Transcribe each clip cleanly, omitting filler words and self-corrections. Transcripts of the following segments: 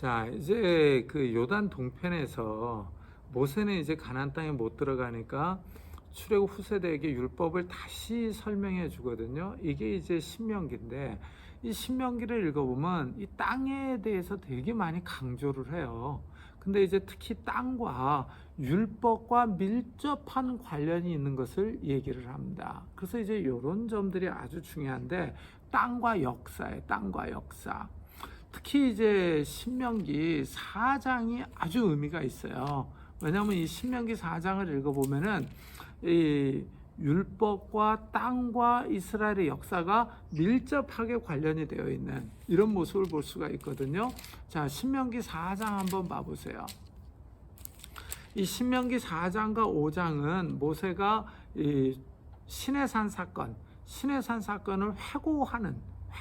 자, 이제 그 요단 동편에서 모세는 이제 가나안 땅에 못 들어가니까 출애굽 후세대에게 율법을 다시 설명해 주거든요. 이게 이제 신명기인데, 이 신명기를 읽어보면 이 땅에 대해서 되게 많이 강조를 해요. 근데 이제 특히 땅과 율법과 밀접한 관련이 있는 것을 얘기를 합니다. 그래서 이제 이런 점들이 아주 중요한데, 땅과 역사에 땅과 역사. 특히 이제 신명기 4장이 아주 의미가 있어요. 왜냐하면 이 신명기 4장을 읽어보면은 이 율법과 땅과 이스라엘의 역사가 밀접하게 관련이 되어 있는 이런 모습을 볼 수가 있거든요. 자, 신명기 4장 한번 봐보세요. 이 신명기 4장과 5장은 모세가 이 시내산 사건을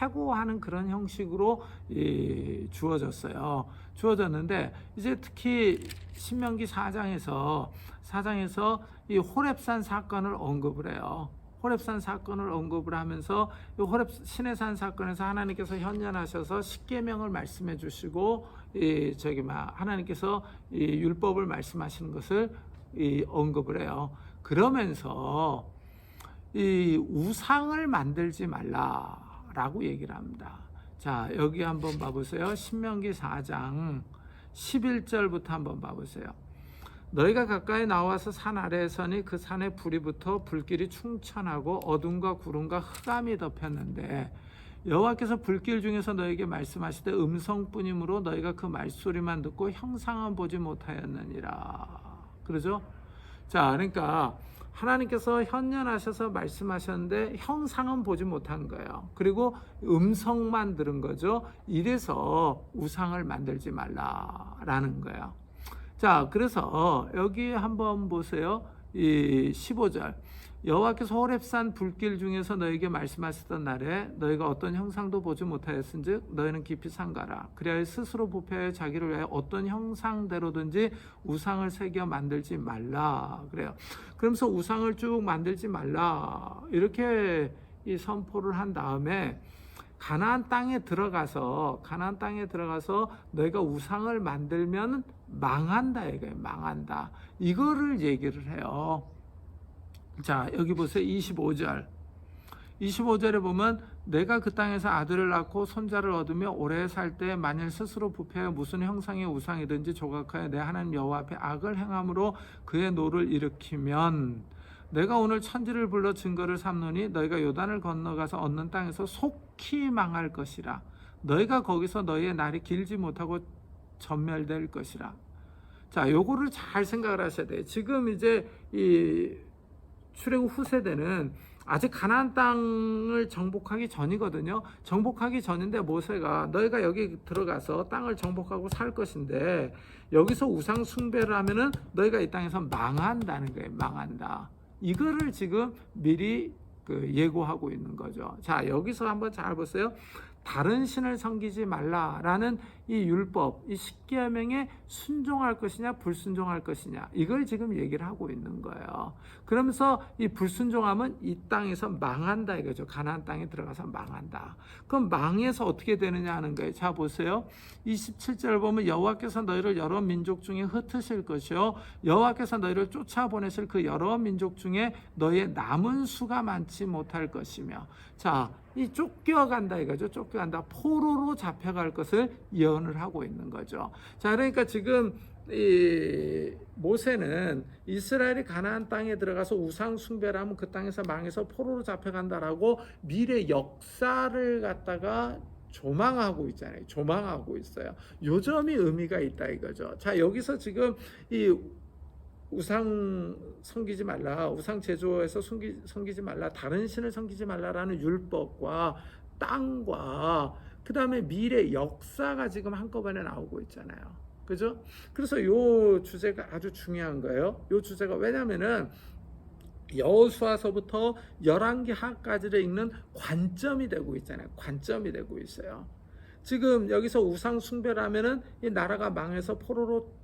회고하는 그런 형식으로 주어졌는데, 이제 특히 신명기 4장에서 이 호렙산 사건을 언급을 해요. 호렙산 사건을 언급을 하면서 이 호렙 시내산 사건에서 하나님께서 현현하셔서 십계명을 말씀해 주시고 하나님께서 이 율법을 말씀하시는 것을 언급을 해요. 그러면서 이 우상을 만들지 말라라고 얘기를 합니다. 자, 여기 한번 봐보세요. 신명기 4장 11절부터 한번 봐보세요. 너희가 가까이 나와서 산 아래에 서니 그 산에 불이 붙어 불길이 충천하고 어둠과 구름과 흑암이 덮였는데, 여호와께서 불길 중에서 너에게 말씀하시되 음성뿐이므로 너희가 그 말소리만 듣고 형상은 보지 못하였느니라. 그러죠? 자, 그러니까 하나님께서 현현하셔서 말씀하셨는데 형상은 보지 못한 거예요. 그리고 음성만 들은 거죠. 이래서 우상을 만들지 말라라는 거예요. 자, 그래서 여기 한번 보세요. 이 15절. 여호와께서 호렙산 불길 중에서 너에게 말씀하셨던 날에 너희가 어떤 형상도 보지 못하였은즉 너희는 깊이 삼가라. 그리하여 스스로 부패하여 자기를 위하여 어떤 형상대로든지 우상을 새겨 만들지 말라. 그래요. 그러면서 우상을 쭉 만들지 말라 이렇게 이 선포를 한 다음에 가나안 땅에 들어가서 너희가 우상을 만들면 망한다 이거예요. 망한다. 이거를 얘기를 해요. 자, 여기 보세요. 25절에 보면 내가 그 땅에서 아들을 낳고 손자를 얻으며 오래 살 때 만일 스스로 부패하여 무슨 형상의 우상이든지 조각하여 내 하나님 여호와 앞에 악을 행함으로 그의 노를 일으키면 내가 오늘 천지를 불러 증거를 삼노니 너희가 요단을 건너가서 얻는 땅에서 속히 망할 것이라. 너희가 거기서 너희의 날이 길지 못하고 전멸될 것이라. 자, 요거를 잘 생각을 하셔야 돼요. 지금 이제 이 출애굽 후세대는 아직 가나안 땅을 정복하기 전이거든요. 정복하기 전인데 모세가 너희가 여기 들어가서 땅을 정복하고 살 것인데 여기서 우상 숭배를 하면은 너희가 이 땅에서 망한다는 거예요. 망한다. 이거를 지금 미리 예고하고 있는 거죠. 자, 여기서 한번 잘 보세요. 다른 신을 섬기지 말라라는 이 율법, 이 십계명에 순종할 것이냐 불순종할 것이냐, 이걸 지금 얘기를 하고 있는 거예요. 그러면서 이 불순종하면 이 땅에서 망한다 이거죠. 가나안 땅에 들어가서 망한다. 그럼 망해서 어떻게 되느냐 하는 거예요. 자, 보세요. 27절 보면 여호와께서 너희를 여러 민족 중에 흩으실 것이요 여호와께서 너희를 쫓아보내실 그 여러 민족 중에 너희의 남은 수가 많지 못할 것이며, 자, 이 쫓겨간다 이거죠. 쫓겨간다. 포로로 잡혀갈 것을 예언을 하고 있는 거죠. 자, 그러니까 지금 이 모세는 이스라엘이 가나안 땅에 들어가서 우상 숭배를 하면 그 땅에서 망해서 포로로 잡혀간다라고 미래 역사를 갖다가 조망하고 있잖아요. 조망하고 있어요. 요 점이 의미가 있다 이거죠. 자, 여기서 지금 이 우상 섬기지 말라, 우상 제조해서 섬기지 말라, 다른 신을 섬기지 말라라는 율법과 땅과 그 다음에 미래 역사가 지금 한꺼번에 나오고 있잖아요. 그죠? 그래서 요 주제가 아주 중요한 거예요. 요 주제가 왜냐면은 여호수아서부터 열왕기하까지를 읽는 관점이 되고 있잖아요. 관점이 되고 있어요. 지금 여기서 우상 숭배를 하면은 이 나라가 망해서 포로로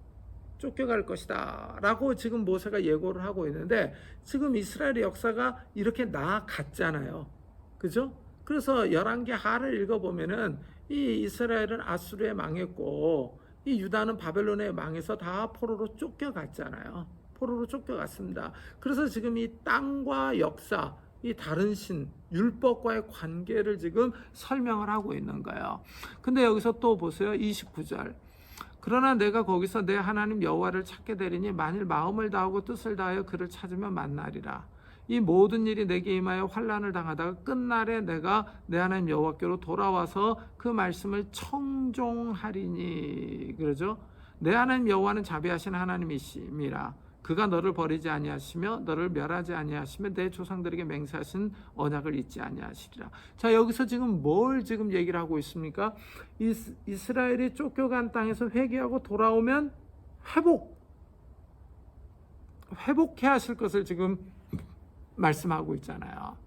쫓겨갈 것이다 라고 지금 모세가 예고를 하고 있는데, 지금 이스라엘의 역사가 이렇게 나아갔잖아요. 그죠? 그래서 열왕기하를 읽어보면은 이 이스라엘은 아수르에 망했고 이 유다는 바벨론에 망해서 다 포로로 쫓겨갔잖아요. 포로로 쫓겨갔습니다. 그래서 지금 이 땅과 역사, 이 다른 신, 율법과의 관계를 지금 설명을 하고 있는 거예요. 근데 여기서 또 보세요. 29절. 그러나 내가 거기서 내 하나님 여호와를 찾게 되리니 만일 마음을 다하고 뜻을 다하여 그를 찾으면 만나리라. 이 모든 일이 내게 임하여 환난을 당하다가 끝날에 내가 내 하나님 여호와께로 돌아와서 그 말씀을 청종하리니. 그러죠? 내 하나님 여호와는 자비하신 하나님이심이라. 그가 너를 버리지 아니하시며 너를 멸하지 아니하시며 내 조상들에게 맹세하신 언약을 잊지 아니하시리라. 자, 여기서 지금 뭘 지금 얘기를 하고 있습니까? 이스라엘이 쫓겨간 땅에서 회개하고 돌아오면 회복해 하실 것을 지금 말씀하고 있잖아요.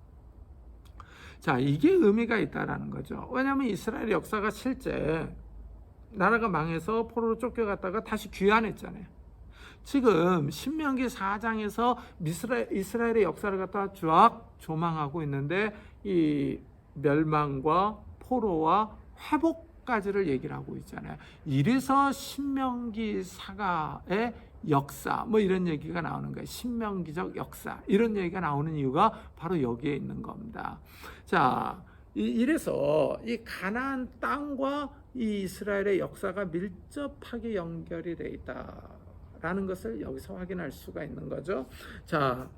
자, 이게 의미가 있다라는 거죠. 왜냐하면 이스라엘 역사가 실제 나라가 망해서 포로로 쫓겨갔다가 다시 귀환했잖아요. 지금 신명기 4장에서 이스라엘의 역사를 갖다 쫙 조망하고 있는데 이 멸망과 포로와 회복까지를 얘기를 하고 있잖아요. 이래서 신명기 사가의 역사 뭐 이런 얘기가 나오는 거예요. 신명기적 역사 이런 얘기가 나오는 이유가 바로 여기에 있는 겁니다. 자, 이래서 이 가나안 땅과 이 이스라엘의 역사가 밀접하게 연결이 돼 있다라는 것을 여기서 확인할 수가 있는 거죠. 자,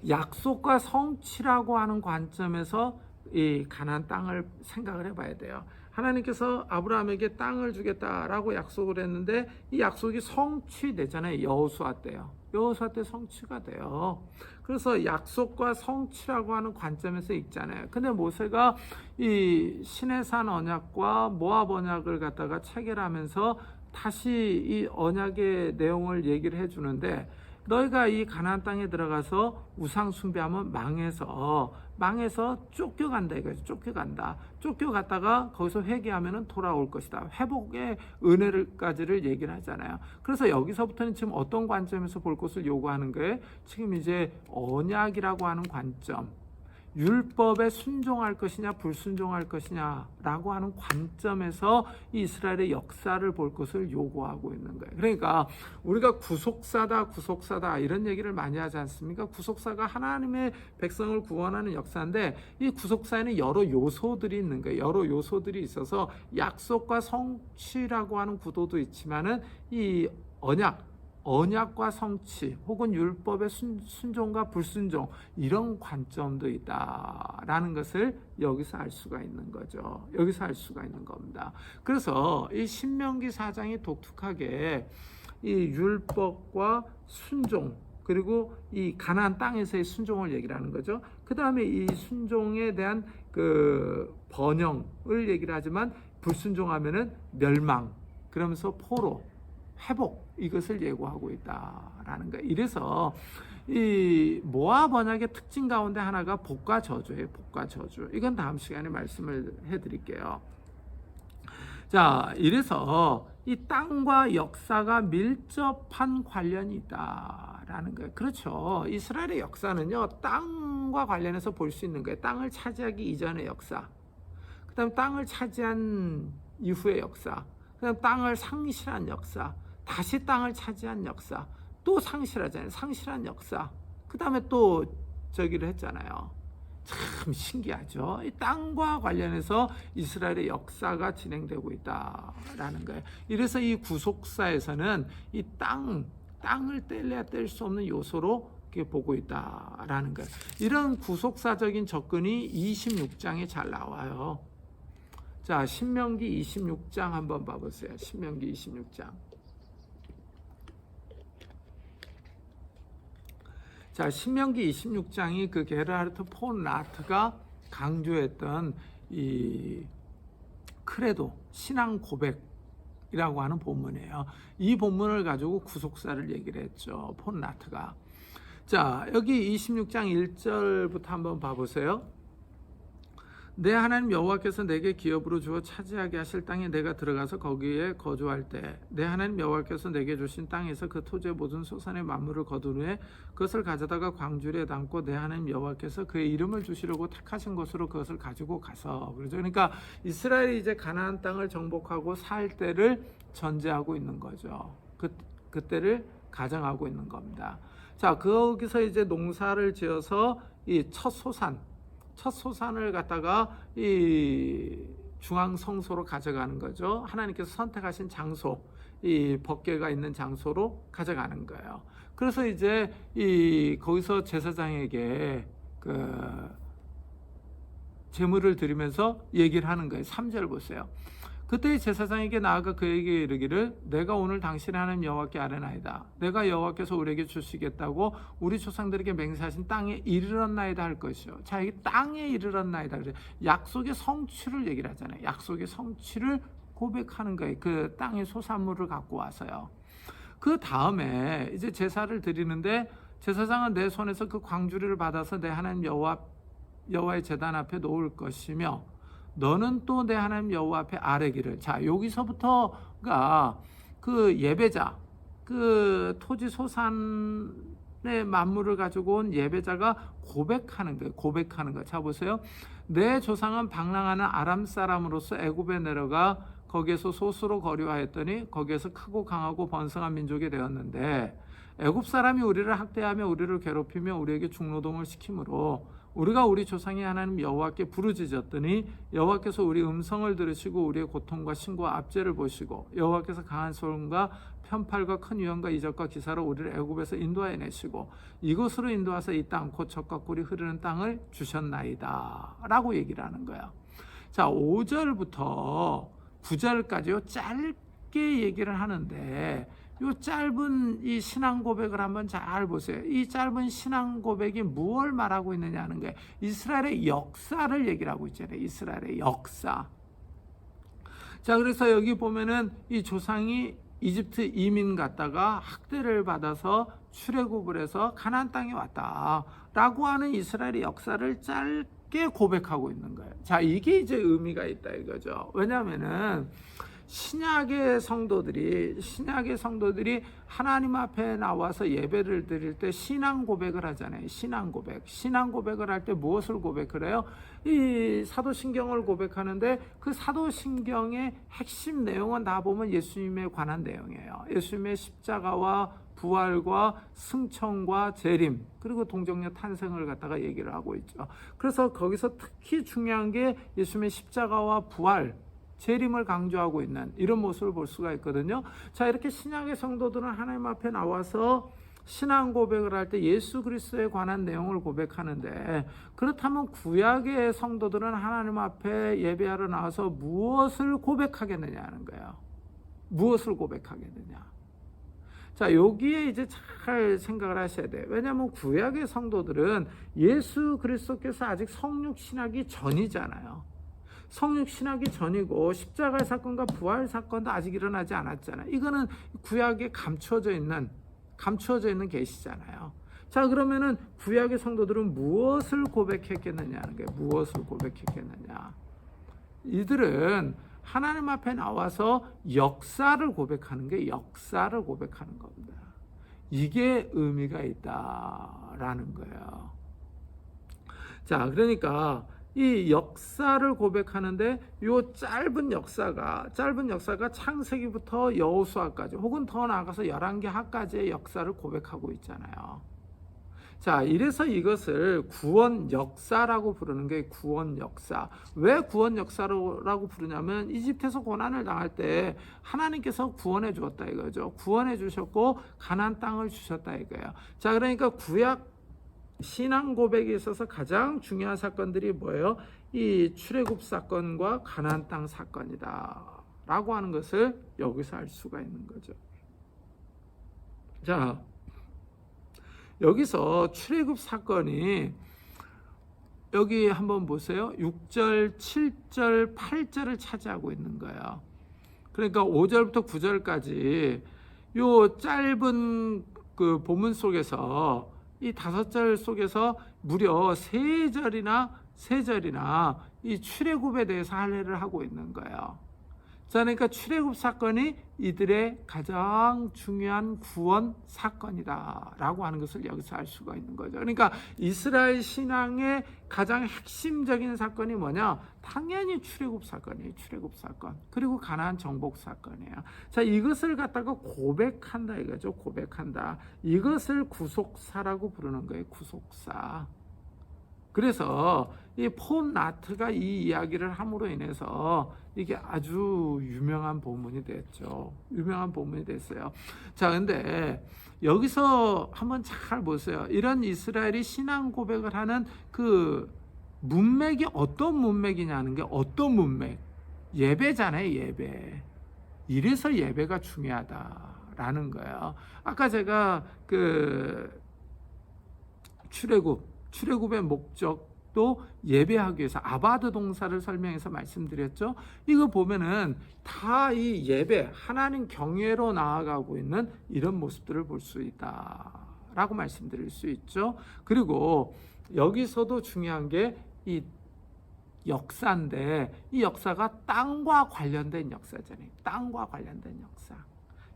약속과 성취라고 하는 관점에서 이 가나안 땅을 생각을 해봐야 돼요. 하나님께서 아브라함에게 땅을 주겠다라고 약속을 했는데 이 약속이 성취되잖아요. 여호수아 때요. 여호수아 때 성취가 돼요. 그래서 약속과 성취라고 하는 관점에서 읽잖아요. 근데 모세가 이 시내산 언약과 모압 언약을 갖다가 체결하면서 다시 이 언약의 내용을 얘기를 해주는데 너희가 이 가나안 땅에 들어가서 우상 숭배하면 망해서 쫓겨간다 이거죠. 쫓겨갔다가 거기서 회개하면 돌아올 것이다. 회복의 은혜를까지를 얘기를 하잖아요. 그래서 여기서부터는 지금 어떤 관점에서 볼 것을 요구하는 거예요? 지금 이제 언약이라고 하는 관점, 율법에 순종할 것이냐 불순종할 것이냐라고 하는 관점에서 이스라엘의 역사를 볼 것을 요구하고 있는 거예요. 그러니까 우리가 구속사다 이런 얘기를 많이 하지 않습니까? 구속사가 하나님의 백성을 구원하는 역사인데 이 구속사에는 여러 요소들이 있는 거예요. 여러 요소들이 있어서 약속과 성취라고 하는 구도도 있지만은 이 언약과 성취 혹은 율법의 순종과 불순종 이런 관점도 있다라는 것을 여기서 알 수가 있는 거죠. 여기서 알 수가 있는 겁니다. 그래서 이 신명기 4장이 독특하게 이 율법과 순종 그리고 이 가나안 땅에서의 순종을 얘기를 하는 거죠. 그 다음에 이 순종에 대한 그 번영을 얘기를 하지만 불순종하면은 멸망 그러면서 포로 회복 이것을 예고하고 있다라는 거예요. 이래서 이 모압 언약의 특징 가운데 하나가 복과 저주예요. 복과 저주. 이건 다음 시간에 말씀을 해드릴게요. 자, 이래서 이 땅과 역사가 밀접한 관련이 있다라는 거예요. 그렇죠. 이스라엘의 역사는요, 땅과 관련해서 볼 수 있는 거예요. 땅을 차지하기 이전의 역사, 그다음 땅을 차지한 이후의 역사, 그다음 땅을 상실한 역사. 다시 땅을 차지한 역사, 또 상실하잖아요. 상실한 역사. 그 다음에 또 저기를 했잖아요. 참 신기하죠. 이 땅과 관련해서 이스라엘의 역사가 진행되고 있다라는 거예요. 이래서 이 구속사에서는 이 땅을 뗄래야 뗄 수 없는 요소로 보고 있다라는 거예요. 이런 구속사적인 접근이 26장에 잘 나와요. 자, 신명기 26장 한번 봐보세요. 신명기 26장. 자, 신명기 26장이 그 게르하르트 폰 라트가 강조했던 이 크레도, 신앙 고백이라고 하는 본문이에요. 이 본문을 가지고 구속사를 얘기를 했죠. 폰 라트가. 자, 여기 26장 1절부터 한번 봐보세요. 내 하나님 여호와께서 내게 기업으로 주어 차지하게 하실 땅에 내가 들어가서 거기에 거주할 때 내 하나님 여호와께서 내게 주신 땅에서 그 토지의 모든 소산의 만물을 거둔 후에 그것을 가져다가 광주리에 담고 내 하나님 여호와께서 그의 이름을 주시려고 택하신 곳으로 그것을 가지고 가서, 그렇죠. 그러니까 이스라엘이 이제 가나안 땅을 정복하고 살 때를 전제하고 있는 거죠. 그때를 가정하고 있는 겁니다. 자, 거기서 이제 농사를 지어서 이 첫 소산을 갖다가 이 중앙 성소로 가져가는 거죠. 하나님께서 선택하신 장소, 이 법궤가 있는 장소로 가져가는 거예요. 그래서 이제 거기서 제사장에게 그 제물을 드리면서 얘기를 하는 거예요. 3절 보세요. 그때 제사장에게 나아가 그에게 이르기를 내가 오늘 당신의 하나님 여호와께 아뢰나이다. 내가 여호와께서 우리에게 주시겠다고 우리 조상들에게 맹세하신 땅에 이르렀나이다 할 것이요. 자, 이 땅에 이르렀나이다. 약속의 성취를 얘기를 하잖아요. 약속의 성취를 고백하는 거예요. 그 땅의 소산물을 갖고 와서요. 그 다음에 이제 제사를 드리는데 제사장은 내 손에서 그 광주리를 받아서 내 하나님 여호와의 제단 앞에 놓을 것이며 너는 또 내 하나님 여호와 앞에 아뢰기를. 자, 여기서부터가 그 예배자, 그 토지 소산의 만물을 가지고 온 예배자가 고백하는 거예요. 고백하는 거. 자, 보세요. 내 조상은 방랑하는 아람 사람으로서 애굽에 내려가 거기에서 소수로 거류하였더니 거기에서 크고 강하고 번성한 민족이 되었는데 애굽 사람이 우리를 학대하며 우리를 괴롭히며 우리에게 중노동을 시키므로 우리가 우리 조상의 하나님 여호와께 부르짖었더니 여호와께서 우리 음성을 들으시고 우리의 고통과 신고와 압제를 보시고 여호와께서 강한 소음과 편팔과 큰 위험과 이적과 기사로 우리를 애굽에서 인도하여 내시고 이곳으로 인도하사 이 땅 곧 젖과 꿀이 흐르는 땅을 주셨나이다 라고 얘기를 하는 거야. 자, 5절부터 9절까지요 짧게 얘기를 하는데 이 짧은 이 신앙 고백을 한번 잘 보세요. 이 짧은 신앙 고백이 무엇을 말하고 있느냐 하는 거예요. 이스라엘의 역사를 얘기를 하고 있잖아요. 이스라엘의 역사. 자, 그래서 여기 보면은 이 조상이 이집트 이민 갔다가 학대를 받아서 출애굽을 해서 가나안 땅에 왔다라고 하는 이스라엘의 역사를 짧게 고백하고 있는 거예요. 자, 이게 이제 의미가 있다 이거죠. 왜냐하면은 신약의 성도들이 하나님 앞에 나와서 예배를 드릴 때 신앙 고백을 하잖아요. 신앙 고백을 할 때 무엇을 고백을 해요? 이 사도신경을 고백하는데 그 사도신경의 핵심 내용은 다 보면 예수님에 관한 내용이에요. 예수님의 십자가와 부활과 승천과 재림 그리고 동정녀 탄생을 갖다가 얘기를 하고 있죠. 그래서 거기서 특히 중요한 게 예수님의 십자가와 부활 재림을 강조하고 있는 이런 모습을 볼 수가 있거든요. 자, 이렇게 신약의 성도들은 하나님 앞에 나와서 신앙 고백을 할 때 예수 그리스도에 관한 내용을 고백하는데, 그렇다면 구약의 성도들은 하나님 앞에 예배하러 나와서 무엇을 고백하겠느냐 하는 거예요. 무엇을 고백하겠느냐. 자, 여기에 이제 잘 생각을 하셔야 돼요. 왜냐하면 구약의 성도들은 예수 그리스도께서 아직 성육 신학이 전이잖아요. 성육 신학이 전이고 십자가의 사건과 부활 사건도 아직 일어나지 않았잖아요. 이거는 구약에 감추어져 있는 계시잖아요. 자, 그러면은 구약의 성도들은 무엇을 고백했겠느냐 하는 거예요. 무엇을 고백했겠느냐. 이들은 하나님 앞에 나와서 역사를 고백하는 게 역사를 고백하는 겁니다. 이게 의미가 있다라는 거예요. 자, 그러니까 이 역사를 고백하는데 이 짧은 역사가 창세기부터 여호수아까지 혹은 더 나아가서 열왕기하까지의 역사를 고백하고 있잖아요. 자, 이래서 이것을 구원 역사라고 부르는 게 구원 역사. 왜 구원 역사라고 부르냐면 이집트에서 고난을 당할 때 하나님께서 구원해 주었다 이거죠. 구원해 주셨고 가나안 땅을 주셨다 이거예요. 자, 그러니까 구약 신앙 고백에 있어서 가장 중요한 사건들이 뭐예요? 이 출애굽 사건과 가나안 땅 사건이다 라고 하는 것을 여기서 알 수가 있는 거죠. 자, 여기서 출애굽 사건이 여기 한번 보세요. 6절, 7절, 8절을 차지하고 있는 거예요. 그러니까 5절부터 9절까지 요 짧은 그 본문 속에서 이 5절 속에서 무려 3절이나 이 출애굽에 대해서 할례를 하고 있는 거예요. 자, 그러니까 출애굽 사건이 이들의 가장 중요한 구원 사건이다라고 하는 것을 여기서 알 수가 있는 거죠. 그러니까 이스라엘 신앙의 가장 핵심적인 사건이 뭐냐? 당연히 출애굽 사건이에요. 출애굽 사건. 그리고 가나안 정복 사건이에요. 자, 이것을 갖다가 고백한다 이거죠. 고백한다. 이것을 구속사라고 부르는 거예요. 구속사. 그래서 이 폰 나트가 이 이야기를 함으로 인해서 이게 아주 유명한 본문이 됐죠. 유명한 본문이 됐어요. 자, 근데 여기서 한번 잘 보세요. 이런 이스라엘이 신앙 고백을 하는 그 문맥이 어떤 문맥이냐는 게 어떤 문맥? 예배잖아요, 예배. 이래서 예배가 중요하다라는 거예요. 아까 제가 그 출애굽의 목적도 예배하기 위해서 아바드 동사를 설명해서 말씀드렸죠. 이거 보면은 다 이 예배, 하나님 경외로 나아가고 있는 이런 모습들을 볼 수 있다라고 말씀드릴 수 있죠. 그리고 여기서도 중요한 게 이 역사인데 이 역사가 땅과 관련된 역사잖아요. 땅과 관련된 역사.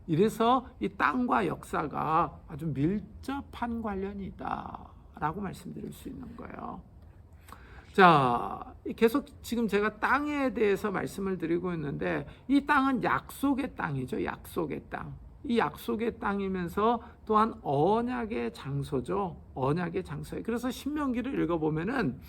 이래서 이 땅과 역사가 아주 밀접한 관련이 있다라고 말씀드릴 수 있는 거예요. 자, 계속 지금 제가 땅에 대해서 말씀을 드리고 있는데 이 땅은 약속의 땅이죠. 약속의 땅. 이 약속의 땅이면서 또한 언약의 장소죠. 언약의 장소예요. 그래서 신명기를 읽어보면은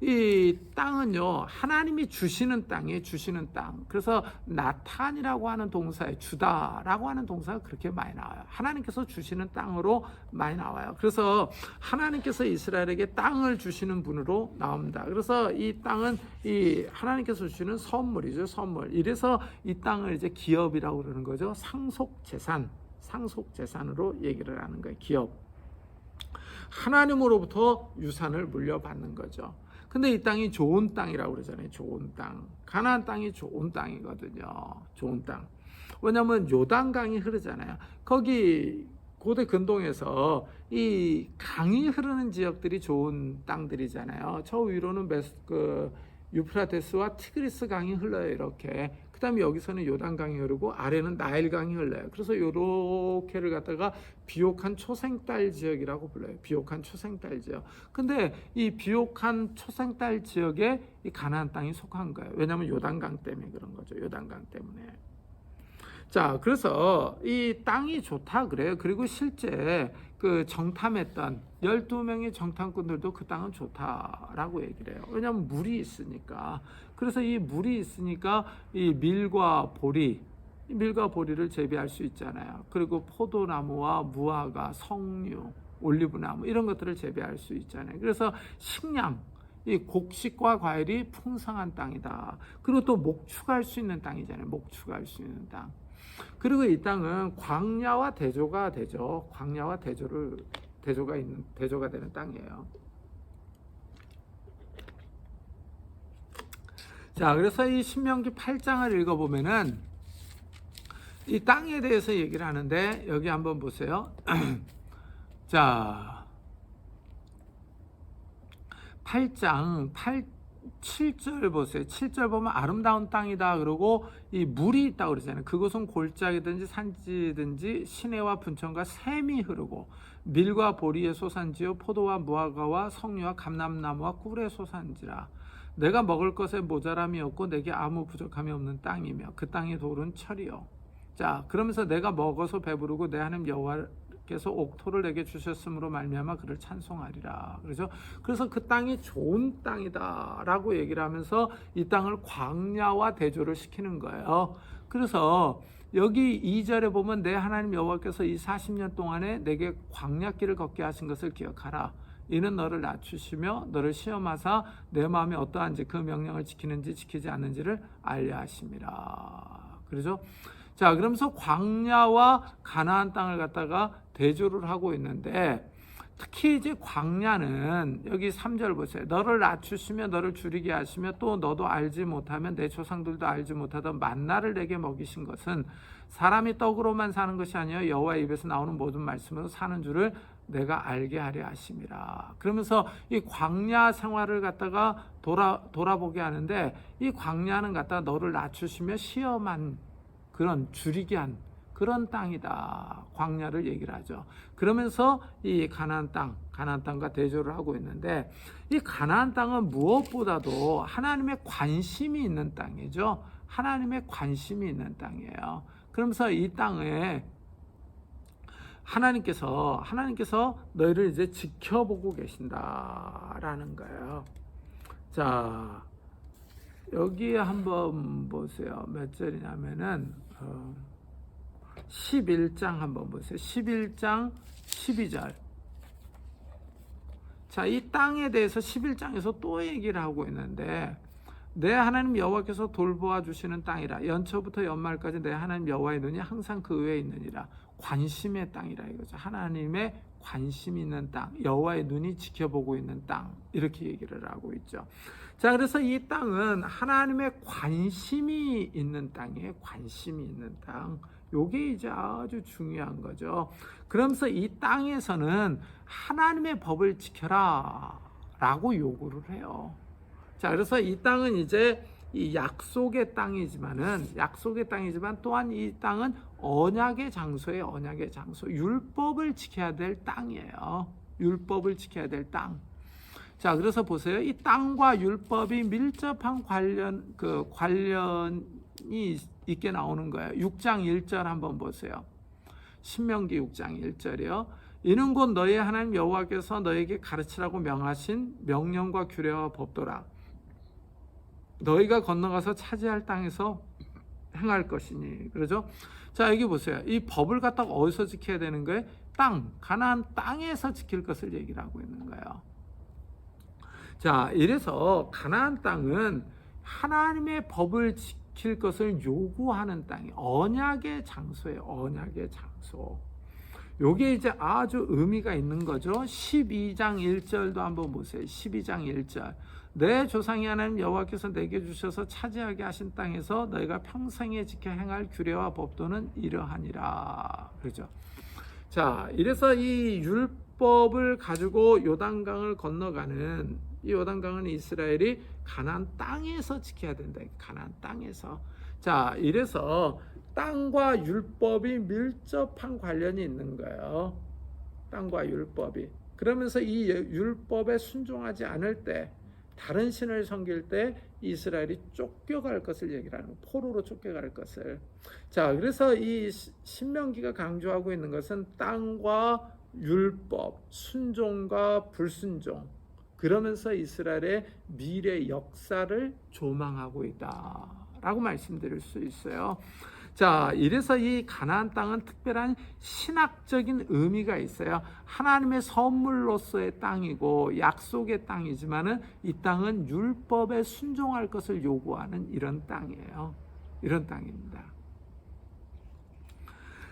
이 땅은요, 하나님이 주시는 땅이에요. 주시는 땅. 그래서 나탄이라고 하는 동사에 주다라고 하는 동사가 그렇게 많이 나와요. 하나님께서 주시는 땅으로 많이 나와요. 그래서 하나님께서 이스라엘에게 땅을 주시는 분으로 나옵니다. 그래서 이 땅은 이 하나님께서 주시는 선물이죠. 선물. 이래서 이 땅을 이제 기업이라고 그러는 거죠. 상속재산. 상속재산으로 얘기를 하는 거예요. 기업. 하나님으로부터 유산을 물려받는 거죠. 근데 이 땅이 좋은 땅이라고 그러잖아요. 좋은 땅. 가나안 땅이 좋은 땅이거든요. 좋은 땅. 왜냐하면 요단강이 흐르잖아요. 거기 고대 근동에서 이 강이 흐르는 지역들이 좋은 땅들이잖아요. 저 위로는 유프라테스와 티그리스 강이 흘러요. 이렇게. 그 다음에 여기서는 요단강이 흐르고 아래는 나일강이 흘러요. 그래서 요렇게를 갖다가 비옥한 초생딸 지역이라고 불러요. 비옥한 초생딸 지역. 근데 이 비옥한 초생딸 지역에 이 가나안 땅이 속한 거예요. 왜냐하면 요단강 때문에 그런 거죠. 요단강 때문에. 자, 그래서 이 땅이 좋다 그래요. 그리고 실제 그 정탐했던 12명의 정탐꾼들도 그 땅은 좋다라고 얘기를 해요. 왜냐하면 물이 있으니까. 그래서 이 물이 있으니까 이 밀과 보리를 재배할 수 있잖아요. 그리고 포도나무와 무화과, 석류, 올리브나무 이런 것들을 재배할 수 있잖아요. 그래서 식량, 이 곡식과 과일이 풍성한 땅이다. 그리고 또 목축할 수 있는 땅이잖아요. 목축할 수 있는 땅. 그리고 이 땅은 광야와 대조가 되죠. 광야와 대조가 되는 땅이에요. 자, 그래서 이 신명기 8장을 읽어보면은 이 땅에 대해서 얘기를 하는데 여기 한번 보세요. 자, 8장 7절 보세요. 7절 보면 아름다운 땅이다 그러고 이 물이 있다고 그러잖아요. 그곳은 골짜기든지 산지든지 시내와 분천과 샘이 흐르고 밀과 보리의 소산지요 포도와 무화과와 석류와 감람나무와 꿀의 소산지라. 내가 먹을 것에 모자람이 없고 내게 아무 부족함이 없는 땅이며 그 땅의 돌은 철이요. 자, 그러면서 내가 먹어서 배부르고 내 하나님 여호와께서 옥토를 내게 주셨으므로 말미암아 그를 찬송하리라. 그렇죠? 그래서 그 땅이 좋은 땅이다라고 얘기를 하면서 이 땅을 광야와 대조를 시키는 거예요. 그래서 여기 2절에 보면 내 하나님 여호와께서 이 40년 동안에 내게 광야길을 걷게 하신 것을 기억하라. 이는 너를 낮추시며 너를 시험하사 내 마음이 어떠한지 그 명령을 지키는지 지키지 않는지를 알려 하심이라. 그렇죠? 자, 그러면서 광야와 가나안 땅을 갖다가 대조를 하고 있는데, 특히 이제 광야는 여기 3절 보세요. 너를 낮추시며 너를 줄이게 하시며 또 너도 알지 못하면 내 조상들도 알지 못하던 만나를 내게 먹이신 것은 사람이 떡으로만 사는 것이 아니요 여호와의 입에서 나오는 모든 말씀으로 사는 줄을 내가 알게 하려 하심이라. 그러면서 이 광야 생활을 갖다가 돌아보게 하는데, 이 광야는 갖다가 너를 낮추시며 시험한 그런 줄이게 한 그런 땅이다. 광야를 얘기를 하죠. 그러면서 이 가나안 땅과 대조를 하고 있는데, 이 가나안 땅은 무엇보다도 하나님의 관심이 있는 땅이죠. 하나님의 관심이 있는 땅이에요. 그러면서 이 땅에 하나님께서 너희를 이제 지켜보고 계신다라는 거예요. 자, 여기에 한번 보세요. 몇 절이냐면은 11장 한번 보세요. 11장 12절. 자, 이 땅에 대해서 11장에서 또 얘기를 하고 있는데, 내 하나님 여호와께서 돌보아 주시는 땅이라. 연초부터 연말까지 내 하나님 여호와의 눈이 항상 그 외에 있느니라. 관심의 땅이라 이거죠. 하나님의 관심 있는 땅, 여호와의 눈이 지켜보고 있는 땅, 이렇게 얘기를 하고 있죠. 자, 그래서 이 땅은 하나님의 관심이 있는 땅이에요. 관심이 있는 땅. 요게 이제 아주 중요한 거죠. 그러면서 이 땅에서는 하나님의 법을 지켜라 라고 요구를 해요. 자, 그래서 이 땅은 이제 이 약속의 땅이지만 또한 이 땅은 언약의 장소예요. 언약의 장소. 율법을 지켜야 될 땅이에요. 율법을 지켜야 될 땅. 자, 그래서 보세요. 이 땅과 율법이 밀접한 관련이 있게 나오는 거예요. 6장 1절 한번 보세요. 신명기 6장 1절이요. 이는 곧 너희 하나님 여호와께서 너에게 가르치라고 명하신 명령과 규례와 법도라. 너희가 건너가서 차지할 땅에서 행할 것이니. 그러죠? 자, 여기 보세요. 이 법을 갖다가 어디서 지켜야 되는 거예요? 가나안 땅에서 지킬 것을 얘기를 하고 있는 거예요. 자, 이래서 가나안 땅은 하나님의 법을 지킬 것을 요구하는 땅이 언약의 장소예요. 언약의 장소. 요게 이제 아주 의미가 있는 거죠. 12장 1절도 한번 보세요. 12장 1절. 내 조상이 하나님 여호와께서 내게 주셔서 차지하게 하신 땅에서 너희가 평생에 지켜 행할 규례와 법도는 이러하니라. 그렇죠. 자, 이래서 이 율법을 가지고 요단강을 건너가는, 이 요단강은 이스라엘이 가나안 땅에서 지켜야 된다. 가나안 땅에서. 자, 이래서 땅과 율법이 밀접한 관련이 있는 거예요. 땅과 율법이. 그러면서 이 율법에 순종하지 않을 때, 다른 신을 섬길 때 이스라엘이 쫓겨갈 것을 얘기를 하는 거예요. 포로로 쫓겨갈 것을. 자, 그래서 이 신명기가 강조하고 있는 것은 땅과 율법, 순종과 불순종. 그러면서 이스라엘의 미래 역사를 조망하고 있다라고 말씀드릴 수 있어요. 자, 이래서 이 가나안 땅은 특별한 신학적인 의미가 있어요. 하나님의 선물로서의 땅이고 약속의 땅이지만은 이 땅은 율법에 순종할 것을 요구하는 이런 땅이에요. 이런 땅입니다.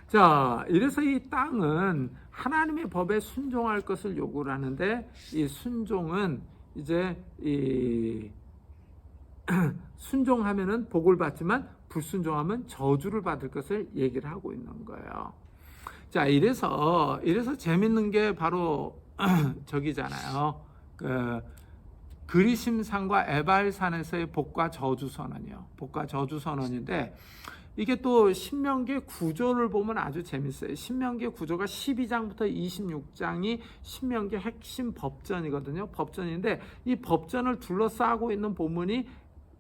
자, 이래서 이 땅은 하나님의 법에 순종할 것을 요구를 하는데, 이 순종은 이제 순종하면은 복을 받지만 불순종하면 저주를 받을 것을 얘기를 하고 있는 거예요. 자, 이래서 재밌는 게 바로 저기잖아요. 그리심산과 에발산에서의 복과 저주 선언이요. 복과 저주 선언인데, 이게 또 신명기 구조를 보면 아주 재밌어요. 신명기 구조가 12장부터 26장이 신명기 핵심 법전이거든요. 법전인데 이 법전을 둘러싸고 있는 본문이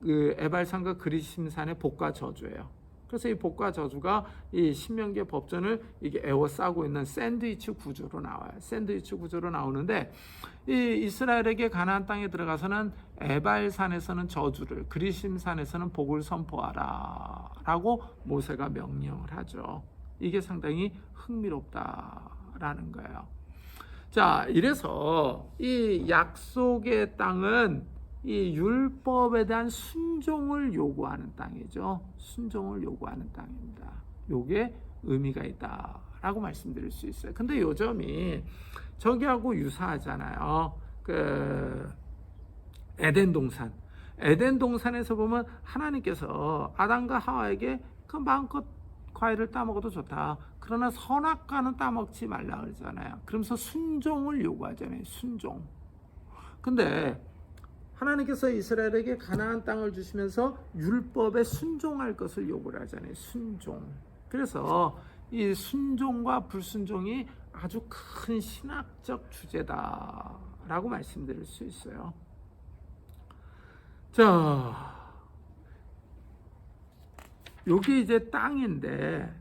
그 에발산과 그리심산의 복과 저주예요. 그래서 이 복과 저주가 이 신명기의 법전을 이게 에워싸고 있는 샌드위치 구조로 나와요. 샌드위치 구조로 나오는데, 이 이스라엘에게 가나안 땅에 들어가서는 에발산에서는 저주를, 그리심산에서는 복을 선포하라라고 모세가 명령을 하죠. 이게 상당히 흥미롭다라는 거예요. 자, 이래서 이 약속의 땅은 이 율법에 대한 순종을 요구하는 땅이죠. 순종을 요구하는 땅입니다. 요게 의미가 있다라고 라고 말씀드릴 수 있어요. 근데 요점이 저기하고 유사하잖아요. 그 에덴 동산에서 보면 하나님께서 아담과 하와에게 그 마음껏 과일을 따먹어도 좋다. 그러나 선악과는 따먹지 말라 그러잖아요. 그러면서 순종을 요구하잖아요. 순종. 근데 하나님께서 이스라엘에게 가나안 땅을 주시면서 율법에 순종할 것을 요구를 하잖아요. 순종. 그래서 이 순종과 불순종이 아주 큰 신학적 주제다라고 말씀드릴 수 있어요. 자, 여기 이제 땅인데,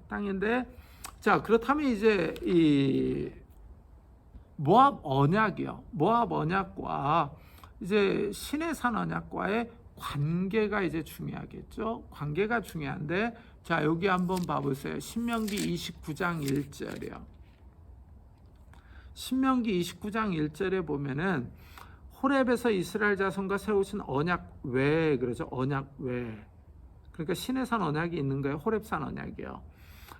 자, 그렇다면 이제 이 모압 언약과 이제 시내산 언약과의 관계가 이제 중요하겠죠. 관계가 중요한데, 자, 여기 한번 봐보세요. 신명기 29장 1절이요. 신명기 29장 1절에 보면은 호렙에서 이스라엘 자손과 세우신 언약 외, 그러죠. 언약 외. 그러니까 시내산 언약이 있는 거예요. 호렙산 언약이요.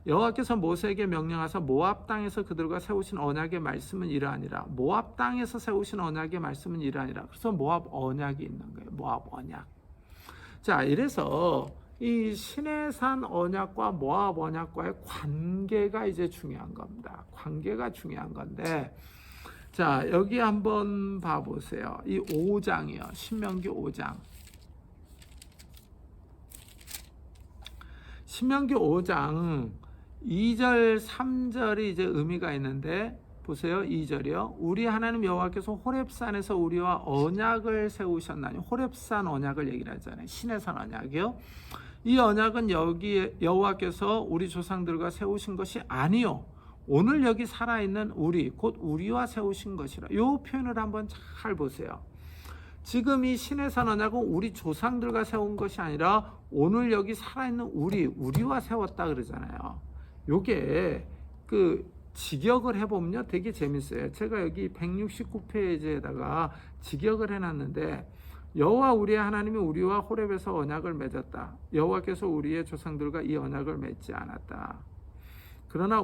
여호와께서 모세에게 명령하사 모압 땅에서 그들과 세우신 언약의 말씀은 이러하니라. 모압 땅에서 세우신 언약의 말씀은 이러하니라. 그래서 모압 언약이 있는 거예요. 모압 언약. 자, 이래서 이 시내산 언약과 모압 언약과의 관계가 이제 중요한 겁니다. 관계가 중요한 건데, 자, 여기 한번 봐보세요. 이 5장이요. 신명기 5장. 신명기 5장 2절, 3절이 이제 의미가 있는데, 보세요. 2절이요. 우리 하나님 여호와께서 호렙산에서 우리와 언약을 세우셨나니, 호렙산 언약을 얘기를 하잖아요. 시내산 언약이요. 이 언약은 여기 여호와께서 우리 조상들과 세우신 것이 아니요, 오늘 여기 살아있는 우리, 곧 우리와 세우신 것이라. 이 표현을 한번 잘 보세요. 지금 이 시내산 언약은 우리 조상들과 세운 것이 아니라 오늘 여기 살아있는 우리와 세웠다 그러잖아요. 요게 그 직역을 해보면요 되게 재밌어요. 제가 여기 169페이지에다가 직역을 해놨는데, 여호와 우리의 하나님이 우리와 호렙에서 언약을 맺었다. 여호와께서 우리의 조상들과 이 언약을 맺지 않았다. 그러나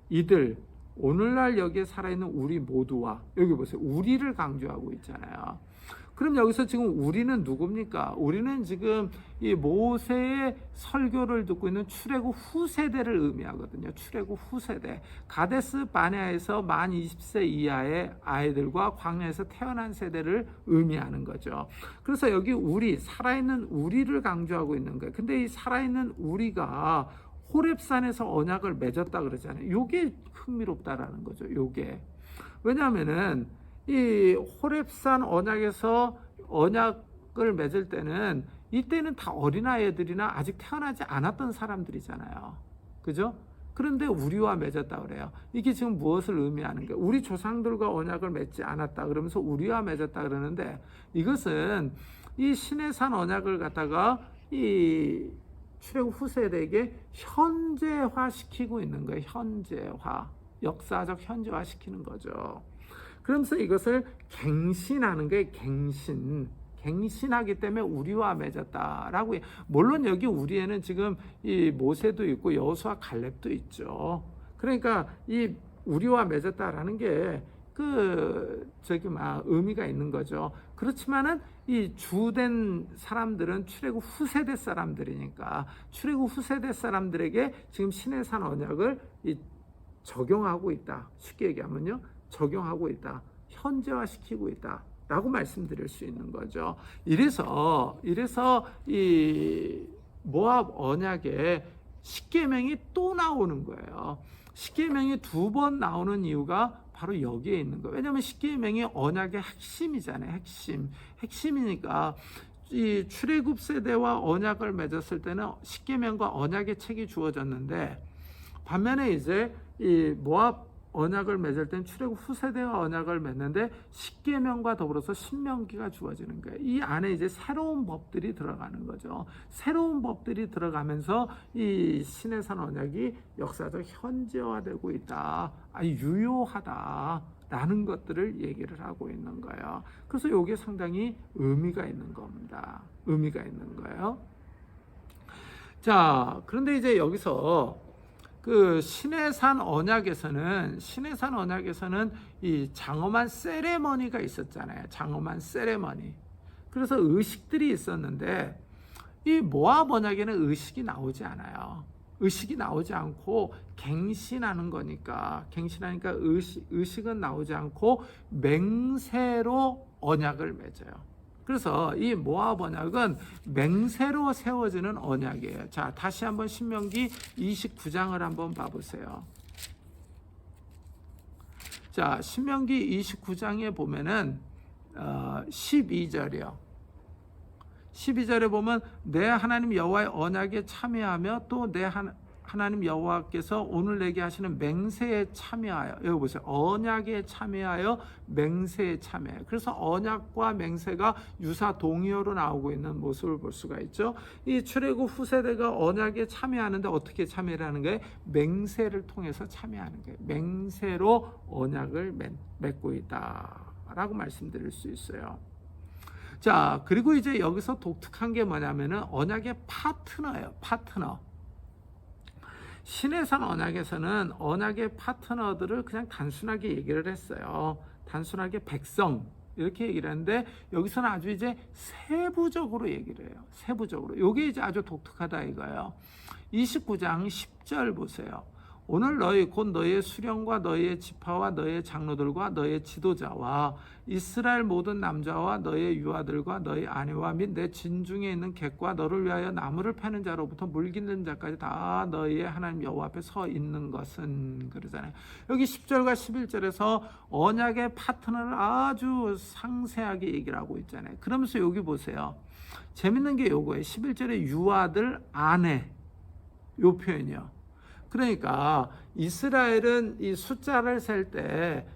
이들, 오늘날 여기에 살아있는 우리 모두와, 여기 보세요. 우리를 강조하고 있잖아요. 그럼 여기서 지금 우리는 누굽니까? 우리는 지금 이 모세의 설교를 듣고 있는 출애굽 후세대를 의미하거든요. 출애굽 후세대. 가데스 바네아에서 만 20세 이하의 아이들과 광야에서 태어난 세대를 의미하는 거죠. 그래서 여기 살아있는 우리를 강조하고 있는 거예요. 근데 이 살아있는 우리가 호렙산에서 언약을 맺었다 그러잖아요. 요게 흥미롭다라는 거죠. 요게. 왜냐하면은 이 호렙산 언약에서 언약을 맺을 때는, 이때는 다 어린아이들이나 아직 태어나지 않았던 사람들이잖아요. 그죠? 그런데 우리와 맺었다 그래요. 이게 지금 무엇을 의미하는 거예요? 우리 조상들과 언약을 맺지 않았다 그러면서 우리와 맺었다 그러는데, 이것은 이 시내산 언약을 갖다가 이 출애굽 후세대에게 현재화시키고 있는 거예요. 현재화. 역사적 현재화시키는 거죠. 그러면서 이것을 갱신하는 거예요. 갱신하기 때문에 우리와 맺었다라고 해요. 물론 여기 우리에는 지금 이 모세도 있고 여호수아 갈렙도 있죠. 그러니까 이 우리와 맺었다라는 게 의미가 있는 거죠. 그렇지만은 이 주된 사람들은 출애굽 후세대 사람들이니까, 출애굽 후세대 사람들에게 지금 시내산 언약을 적용하고 있다. 쉽게 얘기하면요, 적용하고 있다. 현재화시키고 있다. 라고 말씀드릴 수 있는 거죠. 이래서 이 모압 언약에 십계명이 또 나오는 거예요. 십계명이 2번 나오는 이유가 바로 여기에 있는 거예요. 왜냐하면 십계명이 언약의 핵심이잖아요. 핵심이니까 이 출애굽 세대와 언약을 맺었을 때는 십계명과 언약의 책이 주어졌는데, 반면에 이제 이 모압 언약을 맺을 땐 출애굽 후세대와 언약을 맺는데 십계명과 더불어서 신명기가 주어지는 거예요. 이 안에 이제 새로운 법들이 들어가는 거죠. 새로운 법들이 들어가면서 이 시내산 언약이 역사적 현재화되고 있다. 유효하다라는 것들을 얘기를 하고 있는 거예요. 그래서 이게 상당히 의미가 있는 겁니다. 의미가 있는 거예요. 자, 그런데 이제 여기서 그 시내산 언약에서는 이 장엄한 세레머니가 있었잖아요. 장엄한 세레머니. 그래서 의식들이 있었는데 이 모압 언약에는 의식이 나오지 않아요. 의식이 나오지 않고 갱신하니까 의식은 나오지 않고 맹세로 언약을 맺어요. 그래서 이 모압 언약은 맹세로 세워지는 언약이에요. 자, 다시 한번 신명기 29장을 한번 봐보세요. 자, 신명기 29장에 보면은 12절이요. 12절에 보면 내 하나님 여호와의 언약에 참여하며 또 내 하나님 여호와께서 오늘 내게 하시는 맹세에 참여하여, 여기 보세요. 언약에 참여하여 맹세에 참여해요. 그래서 언약과 맹세가 유사 동의어로 나오고 있는 모습을 볼 수가 있죠. 이 출애굽 후세대가 언약에 참여하는데 어떻게 참여를 하는 거예요? 맹세를 통해서 참여하는 거예요. 맹세로 언약을 맺고 있다라고 말씀드릴 수 있어요. 자, 그리고 이제 여기서 독특한 게 뭐냐면은 언약의 파트너예요. 파트너. 시내산 언약에서는 언약의 파트너들을 그냥 단순하게 얘기를 했어요. 단순하게 백성 이렇게 얘기를 했는데 여기서는 아주 이제 세부적으로 얘기를 해요. 세부적으로. 이게 이제 아주 독특하다 이거예요. 29장 10절 보세요. 오늘 너희 곧 너희의 수령과 너희의 지파와 너희의 장로들과 너희의 지도자와 이스라엘 모든 남자와 너희의 유아들과 너희 아내와 및 내 진중에 있는 객과 너를 위하여 나무를 패는 자로부터 물 깃는 자까지 다 너희의 하나님 여호와 앞에 서 있는 것은, 그러잖아요. 여기 10절과 11절에서 언약의 파트너를 아주 상세하게 얘기를 하고 있잖아요. 그러면서 여기 보세요. 재밌는 게 요거예요. 11절에 유아들, 아내 요 표현이요. 그러니까 이스라엘은 이 숫자를 셀 때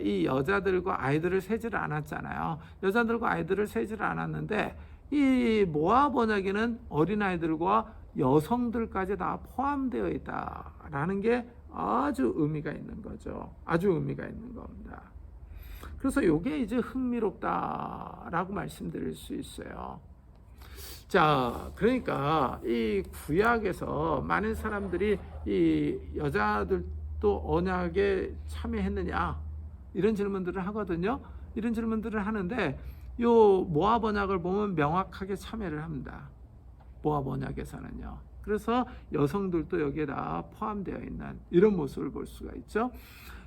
이 여자들과 아이들을 세지를 않았잖아요. 여자들과 아이들을 세지를 않았는데 이 모압 언약에는 어린아이들과 여성들까지 다 포함되어 있다라는 게 아주 의미가 있는 거죠. 아주 의미가 있는 겁니다. 그래서 이게 이제 흥미롭다라고 말씀드릴 수 있어요. 자, 그러니까 이 구약에서 많은 사람들이 이 여자들도 언약에 참여했느냐 이런 질문들을 하거든요. 이런 질문들을 하는데 요 모압 언약을 보면 명확하게 참여를 합니다. 모압 언약에서는요. 그래서 여성들도 여기에 다 포함되어 있는 이런 모습을 볼 수가 있죠.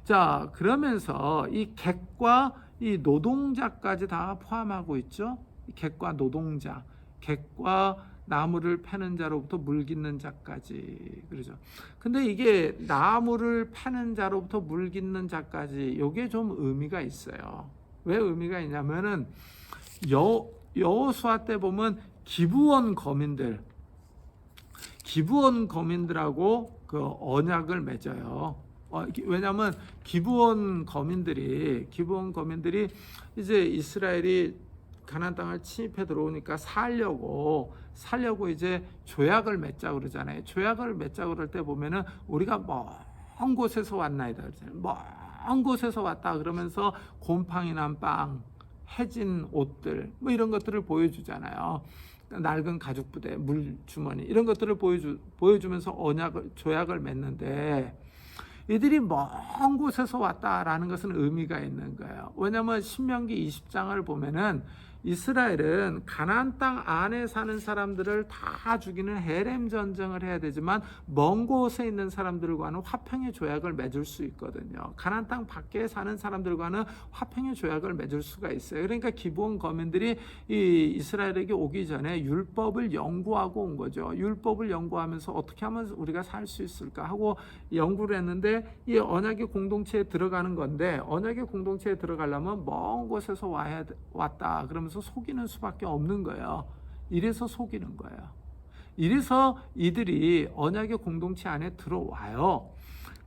자, 그러면서 이 객과 이 노동자까지 다 포함하고 있죠. 객과 노동자. 객과 나무를 패는 자로부터 물 깃는 자까지, 그러죠. 근데 이게 나무를 패는 자로부터 물 깃는 자까지 이게 좀 의미가 있어요. 왜 의미가 있냐면은 여호수아 때 보면 기브온 거민들하고 그 언약을 맺어요. 왜냐하면 기브온 거민들이 이제 이스라엘이 가나안 땅을 침입해 들어오니까 살려고 이제 조약을 맺자 그러잖아요. 조약을 맺자 그럴 때 보면은 우리가 먼 곳에서 왔나이다 그러잖아요. 먼 곳에서 왔다 그러면서 곰팡이 난 빵, 해진 옷들 뭐 이런 것들을 보여주잖아요. 낡은 가죽 부대, 물 주머니 이런 것들을 보여주면서 조약을 맺는데 이들이 먼 곳에서 왔다라는 것은 의미가 있는 거예요. 왜냐하면 신명기 20장을 보면은 이스라엘은 가나안 땅 안에 사는 사람들을 다 죽이는 헤렘 전쟁을 해야 되지만 먼 곳에 있는 사람들과는 화평의 조약을 맺을 수 있거든요. 가나안 땅 밖에 사는 사람들과는 화평의 조약을 맺을 수가 있어요. 그러니까 기브온 거민들이 이 이스라엘에게 오기 전에 율법을 연구하고 온 거죠. 율법을 연구하면서 어떻게 하면 우리가 살 수 있을까 하고 연구를 했는데 이 언약의 공동체에 들어가는 건데 언약의 공동체에 들어가려면 먼 곳에서 왔다 그러면서 속이는 수밖에 없는 거예요. 이래서 속이는 거예요. 이래서 이들이 언약의 공동체 안에 들어와요.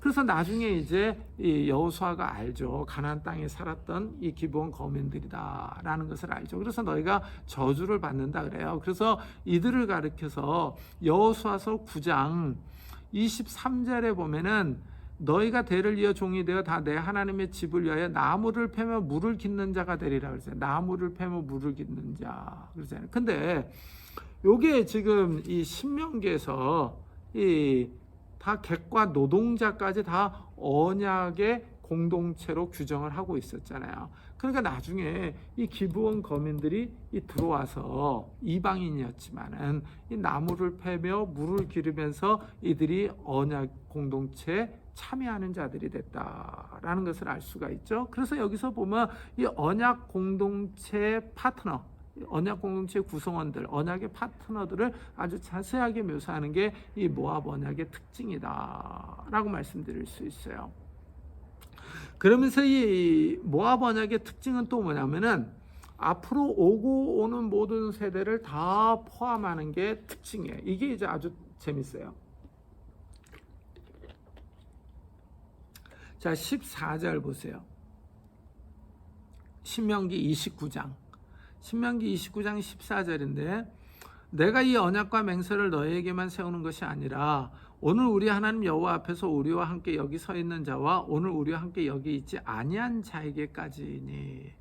그래서 나중에 이제 이 여호수아가 알죠. 가나안 땅에 살았던 이 기브온 거민들이다라는 것을 알죠. 그래서 너희가 저주를 받는다 그래요. 그래서 이들을 가리켜서 여호수아서 9장 23절에 보면은 너희가 대를 이어 종이 되어 다 내 하나님의 집을 위하여 나무를 패며 물을 깃는 자가 되리라 그랬어요. 나무를 패며 물을 깃는 자 그러잖아요. 근데 요게 지금 이 신명기에서 이 다 객과 노동자까지 다 언약의 공동체로 규정을 하고 있었잖아요. 그러니까 나중에 이 기브온 거민들이 들어와서 이방인이었지만은 이 나무를 패며 물을 기르면서 이들이 언약 공동체에 참여하는 자들이 됐다라는 것을 알 수가 있죠. 그래서 여기서 보면 이 언약 공동체 파트너, 언약 공동체 구성원들, 언약의 파트너들을 아주 자세하게 묘사하는 게 이 모압 언약의 특징이다라고 말씀드릴 수 있어요. 그러면서 이 모압 언약의 특징은 또 뭐냐면은 앞으로 오고 오는 모든 세대를 다 포함하는 게 특징이에요. 이게 이제 아주 재밌어요. 자, 14절 보세요. 신명기 29장 14절인데 내가 이 언약과 맹세를 너희에게만 세우는 것이 아니라 오늘 우리 하나님 여호와 앞에서 우리와 함께 여기 서 있는 자와 오늘 우리와 함께 여기 있지 아니한 자에게까지니.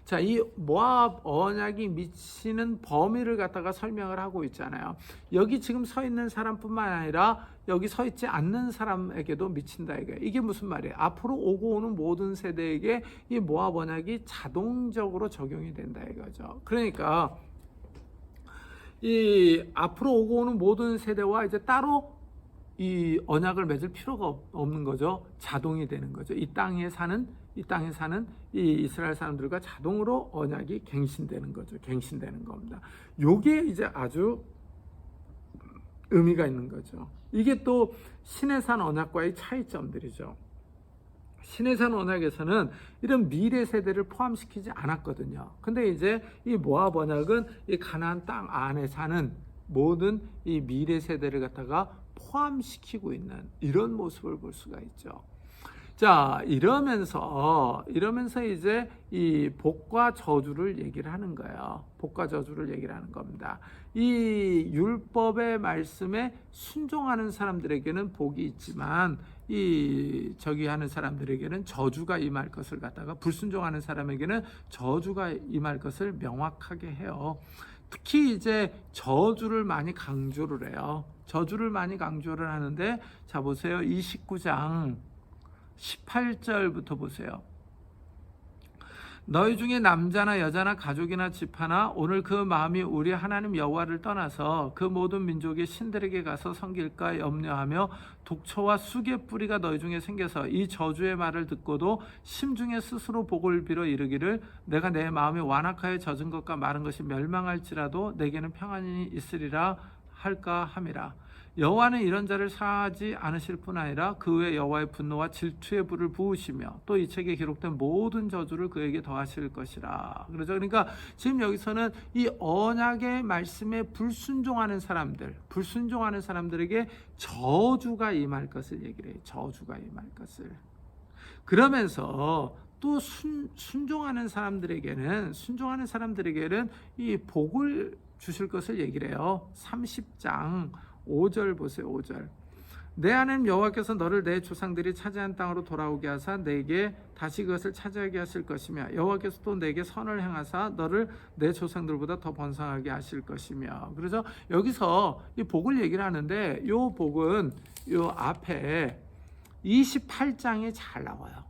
자, 이 모압 언약이 미치는 범위를 갖다가 설명을 하고 있잖아요. 여기 지금 서 있는 사람뿐만 아니라 여기 서 있지 않는 사람에게도 미친다 이거예요. 이게 무슨 말이에요? 앞으로 오고 오는 모든 세대에게 이 모압 언약이 자동적으로 적용이 된다 이거죠. 그러니까 이 앞으로 오고 오는 모든 세대와 이제 따로 이 언약을 맺을 필요가 없는 거죠. 자동이 되는 거죠. 이 땅에 사는 이 이스라엘 사람들과 자동으로 언약이 갱신되는 거죠. 갱신되는 겁니다. 요게 이제 아주 의미가 있는 거죠. 이게 또 시내산 언약과의 차이점들이죠. 시내산 언약에서는 이런 미래 세대를 포함시키지 않았거든요. 근데 이제 이 모압 언약은 이 가나안 땅 안에 사는 모든 이 미래 세대를 갖다가 포함시키고 있는 이런 모습을 볼 수가 있죠. 자, 이러면서 이제 이 복과 저주를 얘기를 하는 거예요. 복과 저주를 얘기를 하는 겁니다. 이 율법의 말씀에 순종하는 사람들에게는 복이 있지만 이 저기 하는 사람들에게는 저주가 임할 것을 갖다가 불순종하는 사람에게는 저주가 임할 것을 명확하게 해요. 특히 이제 저주를 많이 강조를 해요. 저주를 많이 강조를 하는데 자 보세요. 29장 18절부터 보세요. 너희 중에 남자나 여자나 가족이나 집하나 오늘 그 마음이 우리 하나님 여호와를 떠나서 그 모든 민족의 신들에게 가서 섬길까 염려하며 독초와 쑥의 뿌리가 너희 중에 생겨서 이 저주의 말을 듣고도 심중에 스스로 복을 빌어 이르기를 내가 내 마음이 완악하여 젖은 것과 마른 것이 멸망할지라도 내게는 평안이 있으리라 할까 함이라. 여호와는 이런 자를 사하지 않으실 뿐 아니라 그 후에 여호와의 분노와 질투의 불을 부으시며 또 이 책에 기록된 모든 저주를 그에게 더하실 것이라. 그러죠. 그러니까 지금 여기서는 이 언약의 말씀에 불순종하는 사람들에게 저주가 임할 것을 얘기를 해요. 저주가 임할 것을. 그러면서 또 순종하는 사람들에게는 이 복을 주실 것을 얘기를 해요. 30장 5절 보세요. 5절. 내 하나님 여호와께서 너를 내 조상들이 차지한 땅으로 돌아오게 하사 내게 다시 그것을 차지하게 하실 것이며 여호와께서 또 내게 선을 행하사 너를 내 조상들보다 더 번성하게 하실 것이며. 그래서 여기서 이 복을 얘기를 하는데 이 복은 이 앞에 28장에 잘 나와요.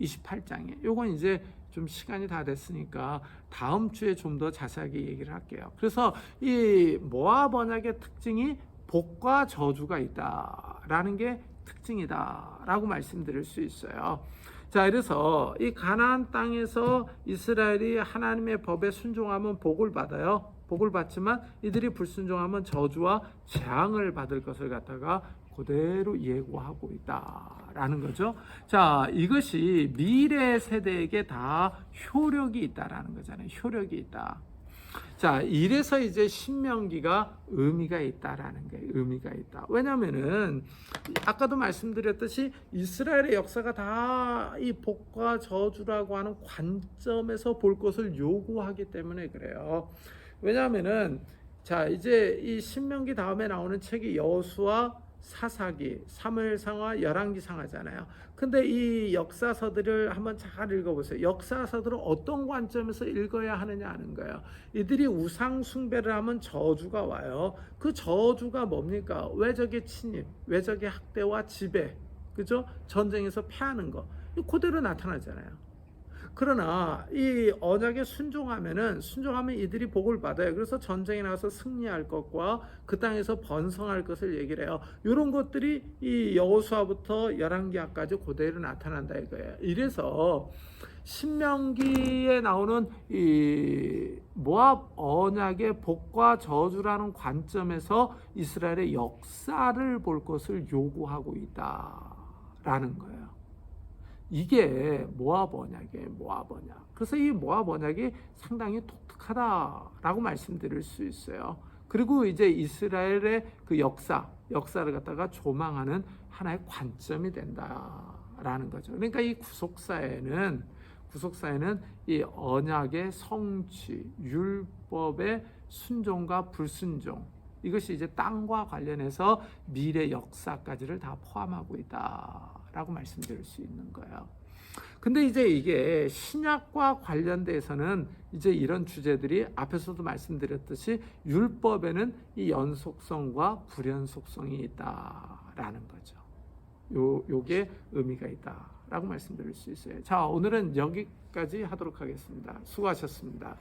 28장에. 요건 이제 좀 시간이 다 됐으니까 다음 주에 좀 더 자세하게 얘기를 할게요. 그래서 이 모압 언약의 특징이 복과 저주가 있다라는 게 특징이다라고 말씀드릴 수 있어요. 자, 그래서 이 가나안 땅에서 이스라엘이 하나님의 법에 순종하면 복을 받아요. 복을 받지만 이들이 불순종하면 저주와 재앙을 받을 것을 갖다가 그대로 예고하고 있다라는 거죠. 자, 이것이 미래 세대에게 다 효력이 있다라는 거잖아요. 효력이 있다. 자, 이래서 이제 신명기가 의미가 있다라는 거예요. 의미가 있다. 왜냐면은 아까도 말씀드렸듯이 이스라엘의 역사가 다 이 복과 저주라고 하는 관점에서 볼 것을 요구하기 때문에 그래요. 왜냐면은 자, 이제 이 신명기 다음에 나오는 책이 여호수아, 사사기, 사무엘상하, 열왕기상 하잖아요. 근데 이 역사서들을 한번 잘 읽어보세요. 역사서들을 어떤 관점에서 읽어야 하느냐 하는 거예요. 이들이 우상 숭배를 하면 저주가 와요. 그 저주가 뭡니까? 외적의 침입, 외적의 학대와 지배, 그죠? 전쟁에서 패하는 거. 그대로 나타나잖아요. 그러나 이 언약에 순종하면 이들이 복을 받아요. 그래서 전쟁에 나가서 승리할 것과 그 땅에서 번성할 것을 얘기를 해요. 이런 것들이 이 여호수아부터 열왕기하까지 그대로 나타난다 이거예요. 이래서 신명기에 나오는 이 모압 언약의 복과 저주라는 관점에서 이스라엘의 역사를 볼 것을 요구하고 있다라는 거예요. 이게 모압 언약이에요. 모압 언약. 그래서 이 모압 언약이 상당히 독특하다라고 말씀드릴 수 있어요. 그리고 이제 이스라엘의 그 역사를 갖다가 조망하는 하나의 관점이 된다라는 거죠. 그러니까 이 구속사에는 이 언약의 성취, 율법의 순종과 불순종, 이것이 이제 땅과 관련해서 미래 역사까지를 다 포함하고 있다라고 말씀드릴 수 있는 거예요. 근데 이제 이게 신약과 관련돼서는 이제 이런 주제들이 앞에서도 말씀드렸듯이 율법에는 이 연속성과 불연속성이 있다라는 거죠. 요게 의미가 있다라고 말씀드릴 수 있어요. 자, 오늘은 여기까지 하도록 하겠습니다. 수고하셨습니다.